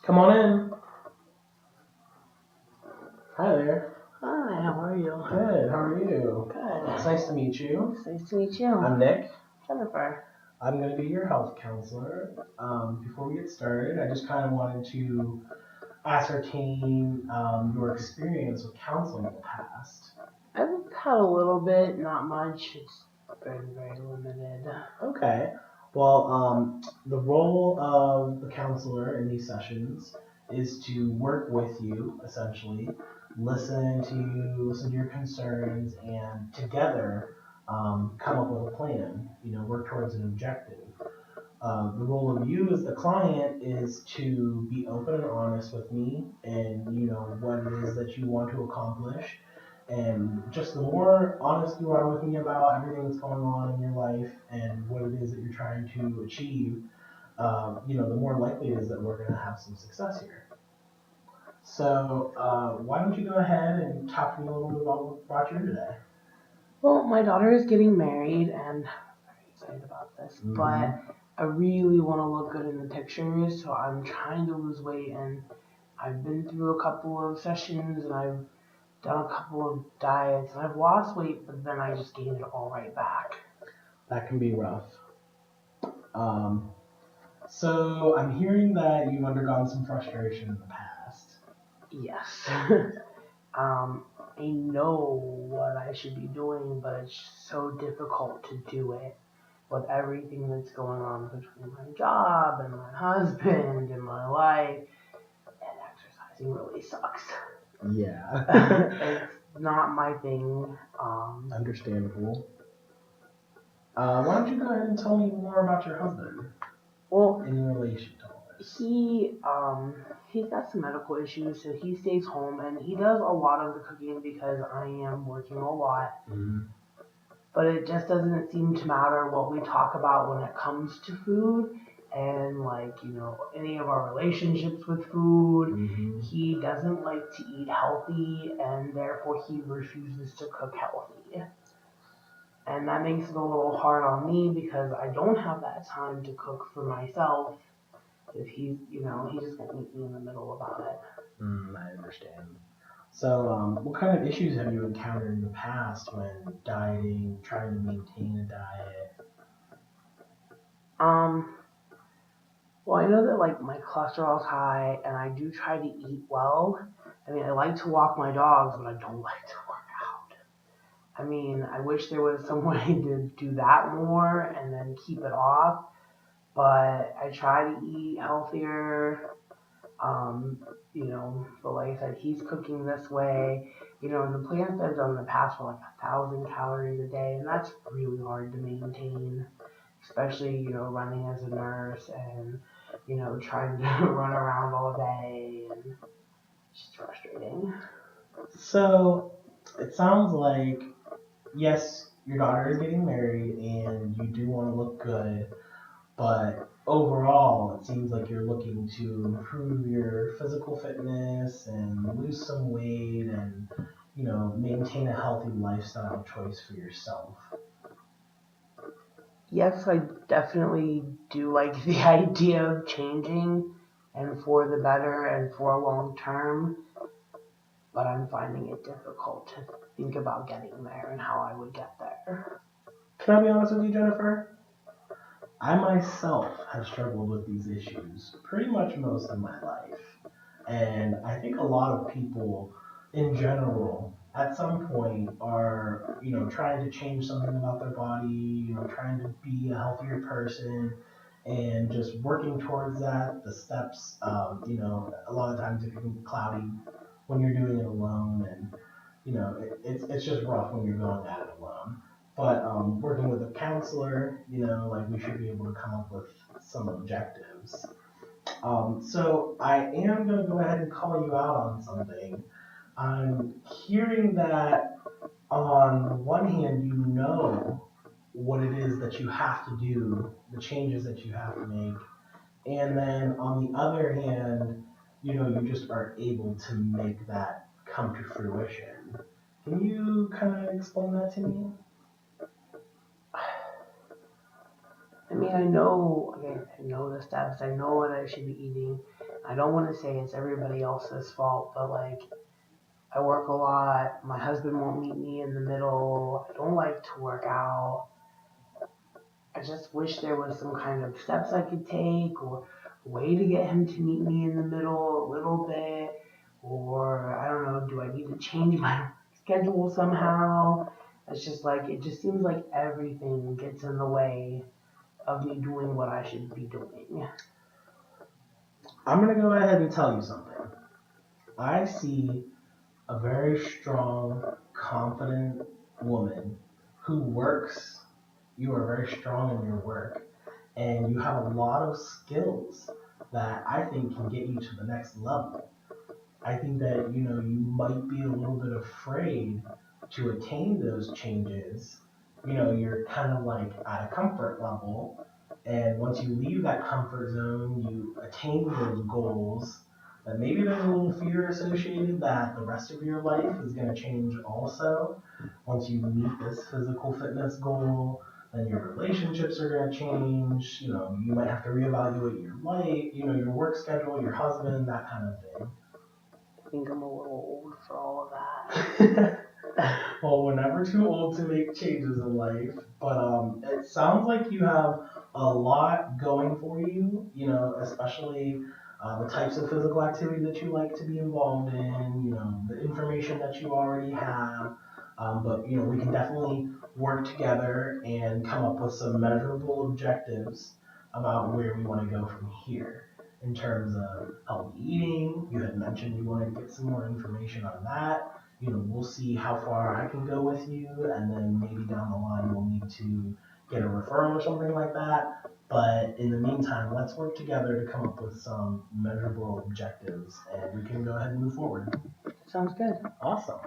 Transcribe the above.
Come on in. Hi there. Hi, how are you? Good. How are you? Good. It's nice to meet you. It's nice to meet you. I'm Nick. Jennifer. I'm going to be your health counselor. Before we get started, I just kind of wanted to ascertain your experience with counseling in the past. I've had a little bit, not much. It's been very limited. Okay. Well, the role of the counselor in these sessions is to work with you, essentially, listen to you, listen to your concerns, and together come up with a plan. Work towards an objective. The role of you as the client is to be open and honest with me, and what it is that you want to accomplish. And just the more honest you are with me about everything that's going on in your life and what it is that you're trying to achieve, the more likely it is that we're going to have some success here. So, why don't you go ahead and talk to me a little bit about what brought you here today? Well, my daughter is getting married, and I'm very excited about this. Mm-hmm. But I really want to look good in the pictures, so I'm trying to lose weight. And I've been through a couple of sessions, and I've done a couple of diets, and I've lost weight, but then I just gained it all right back. That can be rough. So I'm hearing that you've undergone some frustration in the past. Yes. I know what I should be doing, but it's so difficult to do it with everything that's going on between my job and my husband and my life. And exercising really sucks. Yeah. It's not my thing. Understandable. Why don't you go ahead and tell me more about your husband? Well, in relation to all this. He's got some medical issues, so he stays home and he does a lot of the cooking because I am working a lot. Mm-hmm. But it just doesn't seem to matter what we talk about when it comes to food and any of our relationships with food. Mm-hmm. He doesn't like to eat healthy and therefore he refuses to cook healthy. And that makes it a little hard on me because I don't have that time to cook for myself if he's just gonna meet me in the middle about it. I understand. So, what kind of issues have you encountered in the past when dieting, trying to maintain a diet? Well, I know that my cholesterol's high, and I do try to eat well. I mean, I like to walk my dogs, but I don't like to work out. I mean, I wish there was some way to do that more and then keep it off. But I try to eat healthier. But like I said, he's cooking this way. The plans that I've done in the past were 1,000 calories a day, and that's really hard to maintain, especially, running as a nurse and, trying to run around all day, and it's just frustrating. So, it sounds like, yes, your daughter is getting married and you do want to look good, but overall, it seems like you're looking to improve your physical fitness and lose some weight and, maintain a healthy lifestyle choice for yourself. Yes, I definitely do like the idea of changing and for the better and for a long term, but I'm finding it difficult to think about getting there and how I would get there. Can I be honest with you, Jennifer? I myself have struggled with these issues pretty much most of my life. And I think a lot of people in general at some point are, trying to change something about their body, trying to be a healthier person and just working towards that. The steps, a lot of times it can be cloudy when you're doing it alone and, it's just rough when you're going at it alone. But working with a counselor, we should be able to come up with some objectives. So I am going to go ahead and call you out on something. I'm hearing that on one hand, you know what it is that you have to do, the changes that you have to make. And then on the other hand, you just aren't able to make that come to fruition. Can you kind of explain that to me? I mean, I know the steps. I know what I should be eating. I don't want to say it's everybody else's fault, but like I work a lot. My husband won't meet me in the middle. I don't like to work out. I just wish there was some kind of steps I could take or a way to get him to meet me in the middle a little bit. Or I don't know, do I need to change my schedule somehow? It's just like, it just seems like everything gets in the way of me doing what I should be doing. I'm going to go ahead and tell you something. I see a very strong, confident woman who works. You are very strong in your work, and you have a lot of skills that I think can get you to the next level. I think that you might be a little bit afraid to attain those changes. You're kind of like at a comfort level, and once you leave that comfort zone, you attain those goals. But maybe there's a little fear associated that the rest of your life is going to change also. Once you meet this physical fitness goal, then your relationships are going to change. You might have to reevaluate your life, your work schedule, your husband, that kind of thing. I think I'm a little old for all of that. Well, we're never too old to make changes in life, but it sounds like you have a lot going for you, especially the types of physical activity that you like to be involved in, the information that you already have. But, we can definitely work together and come up with some measurable objectives about where we want to go from here in terms of healthy eating. You had mentioned you wanted to get some more information on that. We'll see how far I can go with you, and then maybe down the line we'll need to get a referral or something like that. But in the meantime, let's work together to come up with some measurable objectives, and we can go ahead and move forward. that. Sounds good. Awesome.